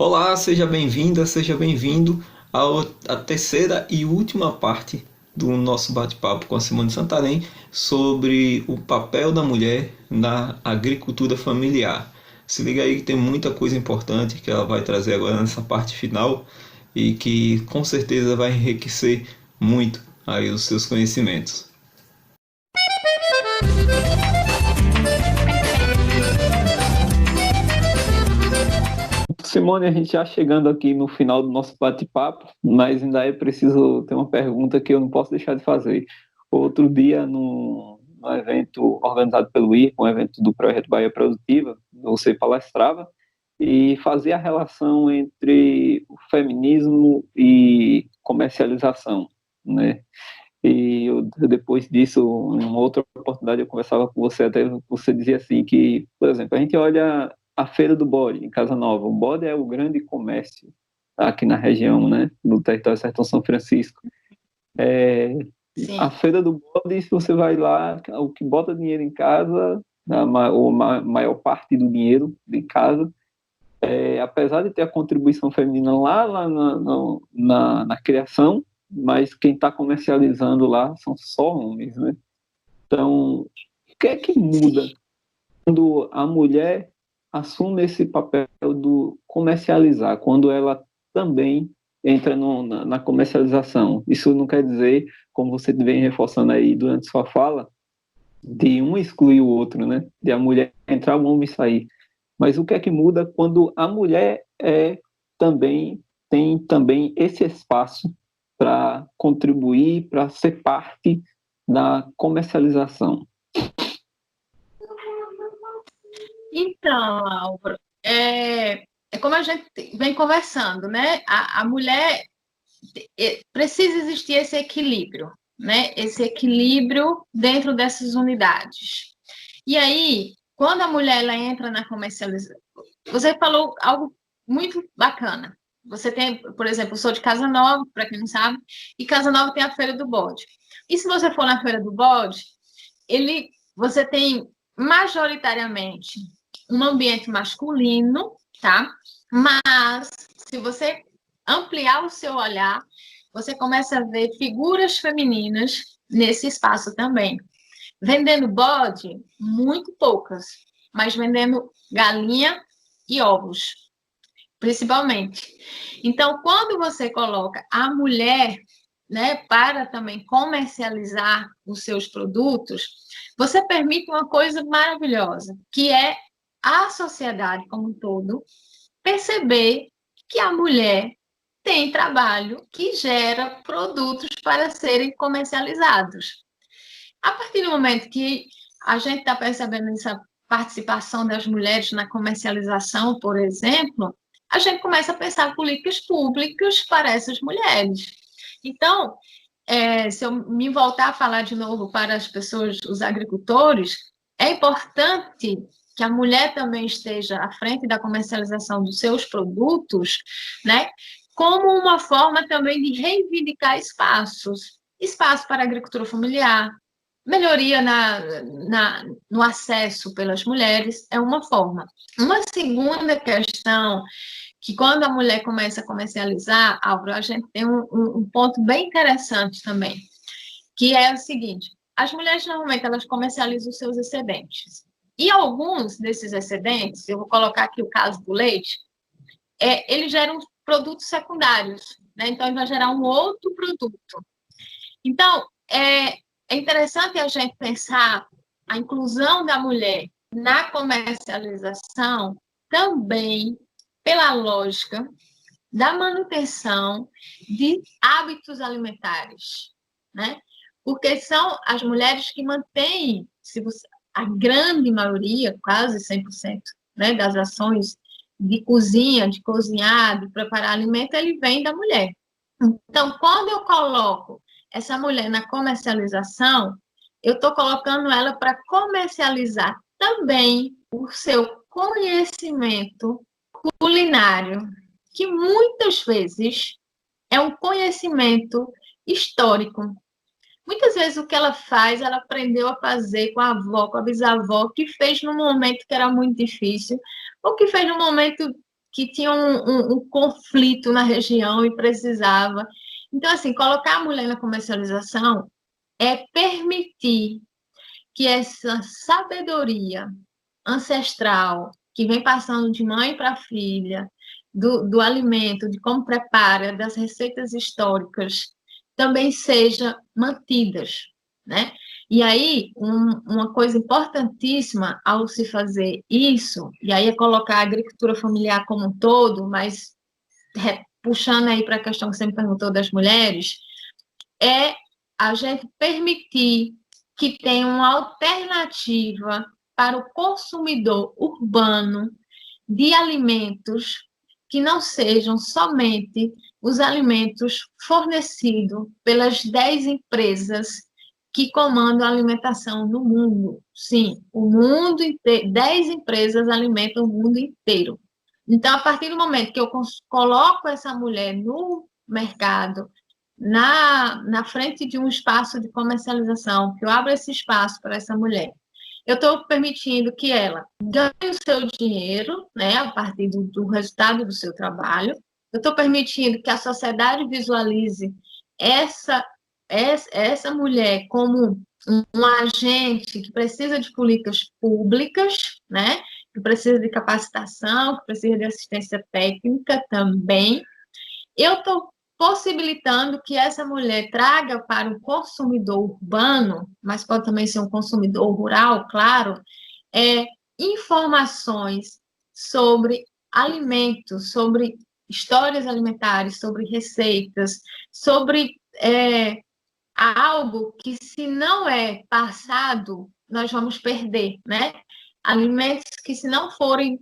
Olá, seja bem-vinda, seja bem-vindo à terceira e última parte do nosso bate-papo com a Simone Santarém sobre o papel da mulher na agricultura familiar. Se liga aí que tem muita coisa importante que ela vai trazer agora nessa parte final e que com certeza vai enriquecer muito aí os seus conhecimentos. Simone, a gente já chegando aqui no final do nosso bate-papo, mas ainda é preciso ter uma pergunta que eu não posso deixar de fazer. Outro dia, num evento organizado pelo IRCA, um evento do Projeto Bahia Produtiva, você palestrava e fazia a relação entre o feminismo e comercialização, né? Depois disso, em uma outra oportunidade, eu conversava com você, até você dizia assim que, por exemplo, a gente olha a Feira do Bode, em Casa Nova. O bode é o grande comércio aqui na região, né, no território Sertão São Francisco. É, a Sim, Feira do Bode, se você vai lá, o que bota dinheiro em casa, maior parte do dinheiro de casa, apesar de ter a contribuição feminina lá na criação, mas quem está comercializando lá são só homens, né? Então, o que é que muda sim. quando a mulher assume esse papel do comercializar, quando ela também entra na comercialização? Isso não quer dizer, como você vem reforçando aí durante sua fala, de um excluir o outro, né? De a mulher entrar, o homem sair. Mas o que é que muda quando a mulher tem também esse espaço para contribuir, para ser parte da comercialização? Então, Álvaro, é como a gente vem conversando, né? A mulher precisa existir esse equilíbrio, né? Esse equilíbrio dentro dessas unidades. E aí, quando a mulher ela entra na comercialização, você falou algo muito bacana. Você tem, por exemplo, eu sou de Casa Nova, para quem não sabe, e Casa Nova tem a Feira do Bode. E se você for na Feira do Bode, você tem majoritariamente um ambiente masculino, tá? Mas se você ampliar o seu olhar, você começa a ver figuras femininas nesse espaço também. Vendendo bode, muito poucas, mas vendendo galinha e ovos, principalmente. Então, quando você coloca a mulher, né, para também comercializar os seus produtos, você permite uma coisa maravilhosa, que é a sociedade como um todo perceber que a mulher tem trabalho que gera produtos para serem comercializados. A partir do momento que a gente está percebendo essa participação das mulheres na comercialização, por exemplo, a gente começa a pensar políticas públicas para essas mulheres. Então, se eu me voltar a falar de novo para as pessoas, os agricultores, é importante que a mulher também esteja à frente da comercialização dos seus produtos, né? Como uma forma também de reivindicar espaços, espaço para a agricultura familiar, melhoria no acesso pelas mulheres é uma forma. Uma segunda questão, que quando a mulher começa a comercializar, Álvaro, a gente tem um ponto bem interessante também, que é o seguinte, as mulheres normalmente elas comercializam os seus excedentes. E alguns desses excedentes, eu vou colocar aqui o caso do leite, eles geram produtos secundários, né? Então, ele vai gerar um outro produto. Então, é interessante a gente pensar a inclusão da mulher na comercialização também pela lógica da manutenção de hábitos alimentares, né? Porque são as mulheres que mantêm, a grande maioria, quase 100%, né, das ações de cozinha, de cozinhar, de preparar alimento, ele vem da mulher. Então, quando eu coloco essa mulher na comercialização, eu estou colocando ela para comercializar também o seu conhecimento culinário, que muitas vezes é um conhecimento histórico. Muitas vezes o que ela faz, ela aprendeu a fazer com a avó, com a bisavó, que fez num momento que era muito difícil, ou que fez num momento que tinham um conflito na região e precisava. Então, assim, colocar a mulher na comercialização é permitir que essa sabedoria ancestral, que vem passando de mãe para filha, do alimento, de como prepara, das receitas históricas, também seja mantidas, né? E aí, uma coisa importantíssima ao se fazer isso, e aí é colocar a agricultura familiar como um todo, mas puxando aí para a questão que você me perguntou das mulheres, é a gente permitir que tenha uma alternativa para o consumidor urbano de alimentos que não sejam somente os alimentos fornecidos pelas 10 empresas que comandam a alimentação no mundo. Sim, o mundo inteiro, 10 empresas alimentam o mundo inteiro. Então, a partir do momento que eu coloco essa mulher no mercado, na frente de um espaço de comercialização, que eu abro esse espaço para essa mulher, eu estou permitindo que ela ganhe o seu dinheiro, né, a partir do resultado do seu trabalho. Eu estou permitindo que a sociedade visualize essa mulher como um agente que precisa de políticas públicas, né, que precisa de capacitação, que precisa de assistência técnica também. Eu estou possibilitando que essa mulher traga para o consumidor urbano, mas pode também ser um consumidor rural, claro, informações sobre alimentos, sobre histórias alimentares, sobre receitas, sobre algo que, se não é passado, nós vamos perder, né? Alimentos que, se não forem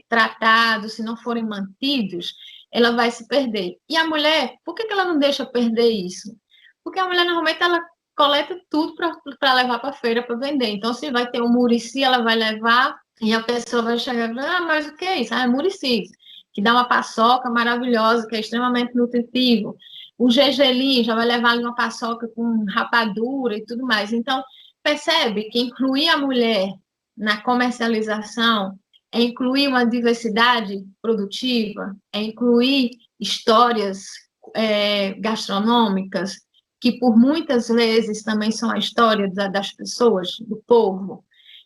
tratados, se não forem mantidos, ela vai se perder. E a mulher, por que ela não deixa perder isso? Porque a mulher, normalmente, ela coleta tudo para levar para a feira para vender. Então, se vai ter um murici, ela vai levar e a pessoa vai chegar e falar, mas o que é isso? É murici, que dá uma paçoca maravilhosa, que é extremamente nutritivo. O gergelim já vai levar ali uma paçoca com rapadura e tudo mais. Então, percebe que incluir a mulher na comercialização é incluir uma diversidade produtiva, é incluir histórias gastronômicas, que por muitas vezes também são a história das pessoas, do povo.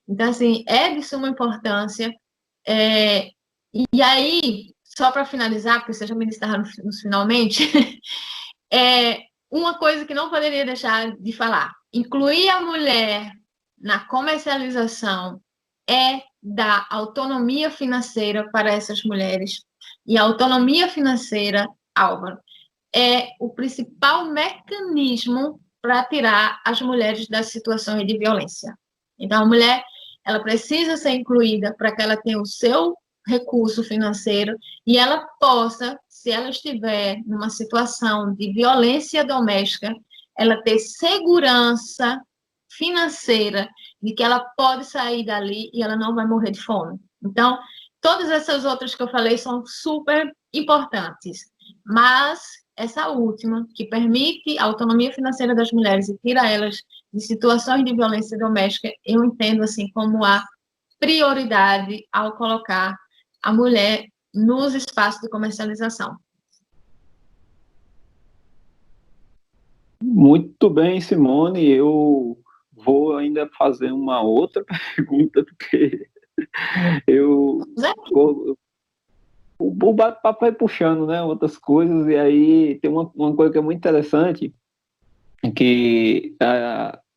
Então, assim, é de suma importância. E aí, só para finalizar, porque você já me estava nos finalmente, uma coisa que não poderia deixar de falar: incluir a mulher na comercialização é dar autonomia financeira para essas mulheres. E a autonomia financeira, Álvaro, é o principal mecanismo para tirar as mulheres das situações de violência. Então, a mulher, ela precisa ser incluída para que ela tenha o seu recurso financeiro e ela possa, se ela estiver numa situação de violência doméstica, ela ter segurança financeira de que ela pode sair dali e ela não vai morrer de fome. Então, todas essas outras que eu falei são super importantes, mas essa última, que permite a autonomia financeira das mulheres e tira elas de situações de violência doméstica, eu entendo assim como a prioridade ao colocar a mulher nos espaços de comercialização. Muito bem, Simone. Eu vou ainda fazer uma outra pergunta, porque eu o bate-papo vai puxando, né, outras coisas, e aí tem uma coisa que é muito interessante, que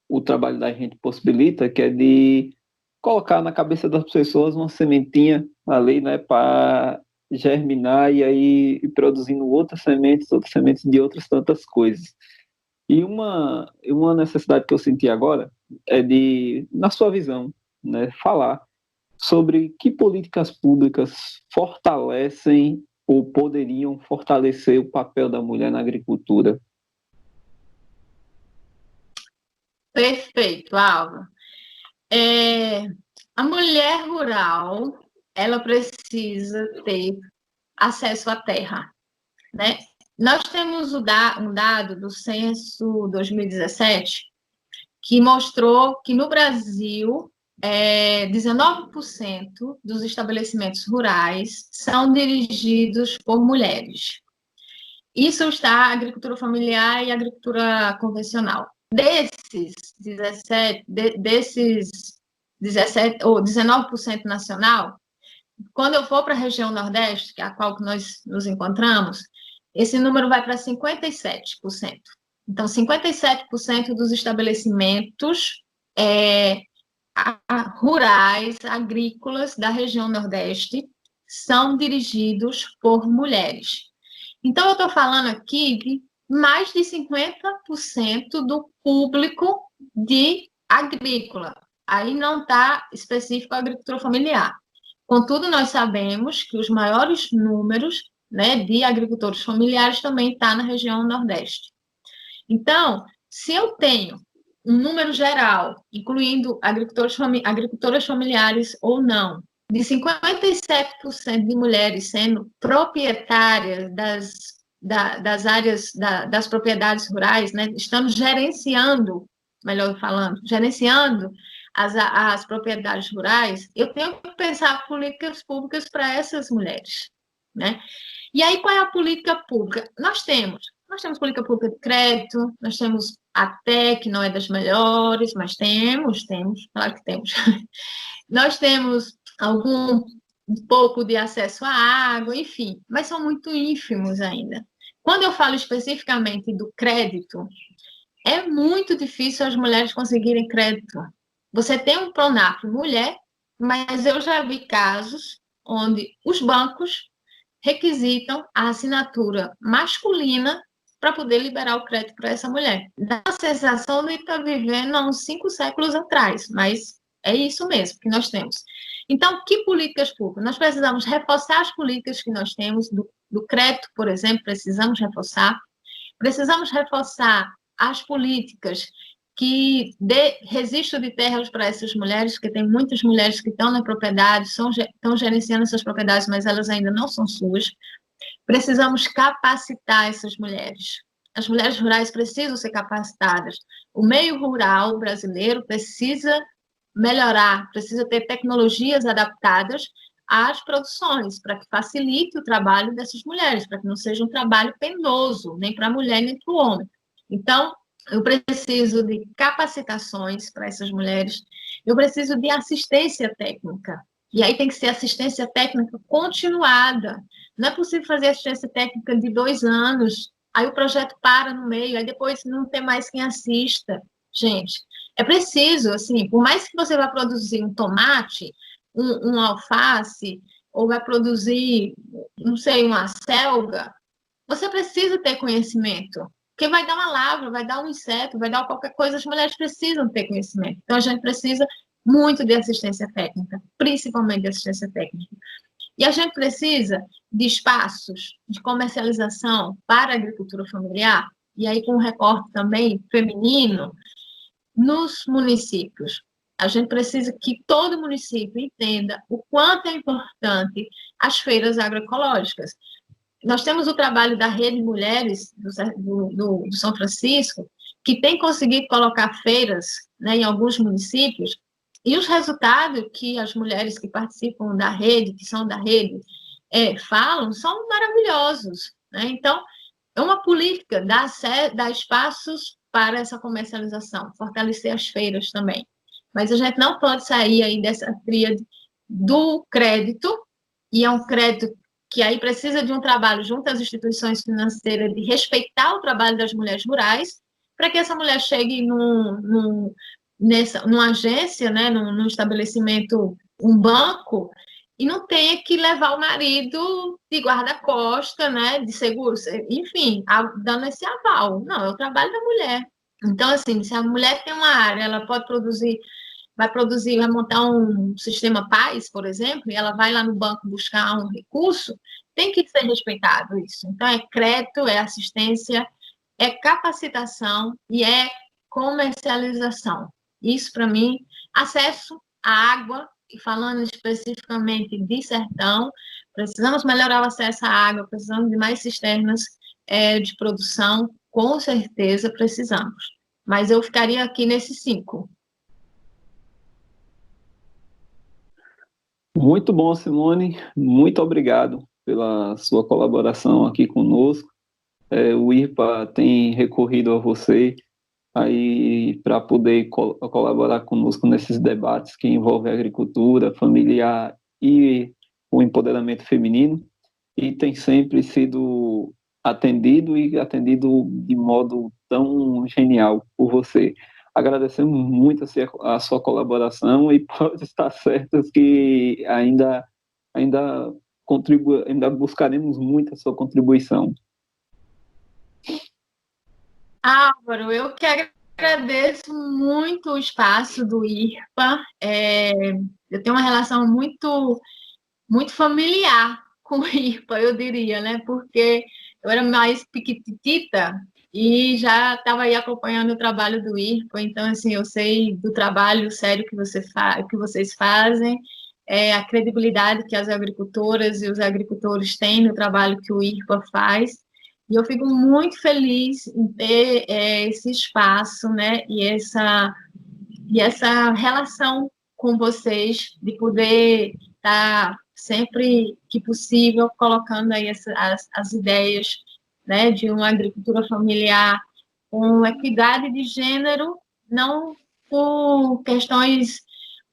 o trabalho da gente possibilita, que é de colocar na cabeça das pessoas uma sementinha ali, né, para germinar e aí ir produzindo outras sementes de outras tantas coisas. E uma necessidade que eu senti agora é de, na sua visão, né, falar sobre que políticas públicas fortalecem ou poderiam fortalecer o papel da mulher na agricultura. Perfeito, Alva. A mulher rural, ela precisa ter acesso à terra, né? Nós temos um dado do Censo 2017 que mostrou que no Brasil 19% dos estabelecimentos rurais são dirigidos por mulheres. Isso está a agricultura familiar e a agricultura convencional. Desses 17 ou 19% nacional, quando eu for para a região Nordeste, que é a qual que nós nos encontramos, esse número vai para 57%. Então, 57% dos estabelecimentos rurais, agrícolas da região Nordeste são dirigidos por mulheres. Então, eu estou falando aqui de mais de 50% do público de agrícola. Aí não está específico a agricultura familiar. Contudo, nós sabemos que os maiores números, né, de agricultores familiares também está na região Nordeste. Então, se eu tenho um número geral, incluindo agricultoras familiares ou não, de 57% de mulheres sendo proprietárias das áreas, das propriedades rurais, né, estamos gerenciando, melhor falando, gerenciando as propriedades rurais, eu tenho que pensar políticas públicas para essas mulheres, né? E aí, qual é a política pública? Nós temos política pública de crédito, nós temos até, que não é das melhores, mas temos, claro que temos. Nós temos um pouco de acesso à água, enfim, mas são muito ínfimos ainda. Quando eu falo especificamente do crédito, é muito difícil as mulheres conseguirem crédito. Você tem um Pronaf mulher, mas eu já vi casos onde os bancos requisitam a assinatura masculina para poder liberar o crédito para essa mulher. Dá a sensação de estar vivendo há uns 5 séculos atrás, mas é isso mesmo que nós temos. Então, que políticas públicas? Nós precisamos reforçar as políticas que nós temos, do crédito, por exemplo, precisamos reforçar as políticas que dê registro de terras para essas mulheres, porque tem muitas mulheres que estão na propriedade, estão gerenciando essas propriedades, mas elas ainda não são suas. Precisamos capacitar essas mulheres. As mulheres rurais precisam ser capacitadas. O meio rural brasileiro precisa melhorar, precisa ter tecnologias adaptadas às produções, para que facilite o trabalho dessas mulheres, para que não seja um trabalho penoso, nem para a mulher, nem para o homem. Então, eu preciso de capacitações para essas mulheres, eu preciso de assistência técnica, e aí tem que ser assistência técnica continuada. Não é possível fazer assistência técnica de 2 anos, aí o projeto para no meio, aí depois não tem mais quem assista. Gente, é preciso, assim, por mais que você vá produzir um tomate, um alface, ou vai produzir, não sei, uma selga, você precisa ter conhecimento. Porque vai dar uma lavra, vai dar um inseto, vai dar qualquer coisa, as mulheres precisam ter conhecimento. Então, a gente precisa muito de assistência técnica, principalmente de assistência técnica. E a gente precisa de espaços de comercialização para a agricultura familiar, e aí com um recorte também feminino, nos municípios. A gente precisa que todo município entenda o quanto é importante as feiras agroecológicas. Nós temos o trabalho da Rede Mulheres do São Francisco, que tem conseguido colocar feiras, né, em alguns municípios, e os resultados que as mulheres que participam da rede, que são da rede, falam, são maravilhosos, né? Então, é uma política dar espaços para essa comercialização, fortalecer as feiras também. Mas a gente não pode sair aí dessa tríade do crédito, e é um crédito que aí precisa de um trabalho junto às instituições financeiras de respeitar o trabalho das mulheres rurais, para que essa mulher chegue numa agência, né, num estabelecimento, um banco, e não tenha que levar o marido de guarda-costa, né, de seguro, enfim, dando esse aval. Não, é o trabalho da mulher. Então, assim, se a mulher tem uma área, ela pode vai montar um sistema PAS, por exemplo, e ela vai lá no banco buscar um recurso, tem que ser respeitado isso. Então, é crédito, é assistência, é capacitação e é comercialização. Isso, para mim, acesso à água, e falando especificamente de sertão, precisamos melhorar o acesso à água, precisamos de mais cisternas de produção, com certeza precisamos. Mas eu ficaria aqui nesses 5. Muito bom, Simone. Muito obrigado pela sua colaboração aqui conosco. O IRPA tem recorrido a você aí para poder colaborar conosco nesses debates que envolvem a agricultura familiar e o empoderamento feminino, e tem sempre sido atendido e atendido de modo tão genial por você. Agradecemos muito a sua colaboração e pode estar certo que ainda ainda buscaremos muito a sua contribuição. Álvaro, eu que agradeço muito o espaço do IRPA. Eu tenho uma relação muito familiar com o IRPA, eu diria, né? Porque eu era mais piquitita e já estava aí acompanhando o trabalho do IRPA, então, assim, eu sei do trabalho sério que vocês fazem, a credibilidade que as agricultoras e os agricultores têm no trabalho que o IRPA faz, e eu fico muito feliz em ter esse espaço, né, e essa relação com vocês, de poder estar sempre que possível colocando aí as ideias, né, de uma agricultura familiar com equidade de gênero, não por questões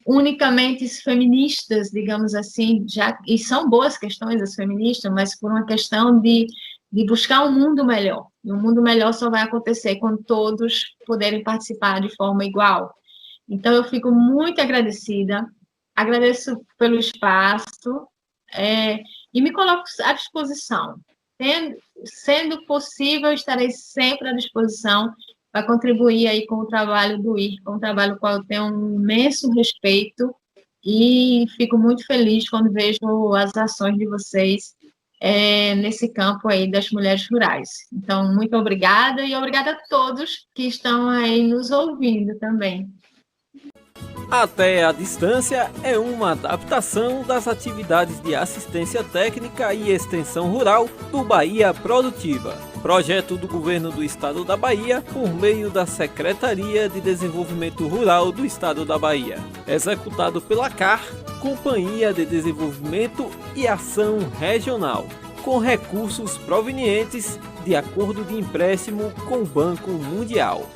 unicamente feministas, digamos assim, e são boas questões as feministas, mas por uma questão de buscar um mundo melhor. E um mundo melhor só vai acontecer quando todos puderem participar de forma igual. Então, eu fico muito agradecida, agradeço pelo espaço, e me coloco à disposição. Sendo possível, estarei sempre à disposição para contribuir aí com o trabalho do IRPA, um trabalho ao qual eu tenho um imenso respeito e fico muito feliz quando vejo as ações de vocês nesse campo aí das mulheres rurais. Então, muito obrigada e obrigada a todos que estão aí nos ouvindo também. Até a Distância é uma adaptação das atividades de assistência técnica e extensão rural do Bahia Produtiva, projeto do Governo do Estado da Bahia por meio da Secretaria de Desenvolvimento Rural do Estado da Bahia, executado pela CAR, Companhia de Desenvolvimento e Ação Regional, com recursos provenientes de acordo de empréstimo com o Banco Mundial.